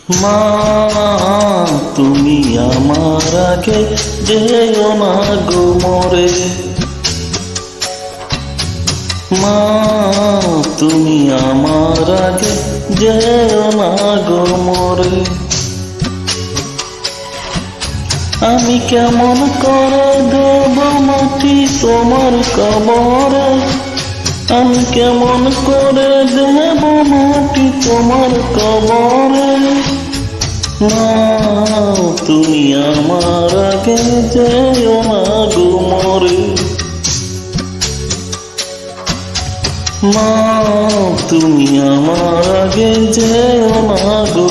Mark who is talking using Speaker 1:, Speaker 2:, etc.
Speaker 1: মা তুমি আমার আগে যেও না গো মরে, মা তুমি আমার আগে যেও না গো মরে। আমি কেমন করে দেব মাটি তোমার কবরে, আমি কেমন করে দেব মাটি তোমার কবরে। মা তুমি আমার আগে যেও না গো মরে, মা তুমি আমার আগে যেও না গো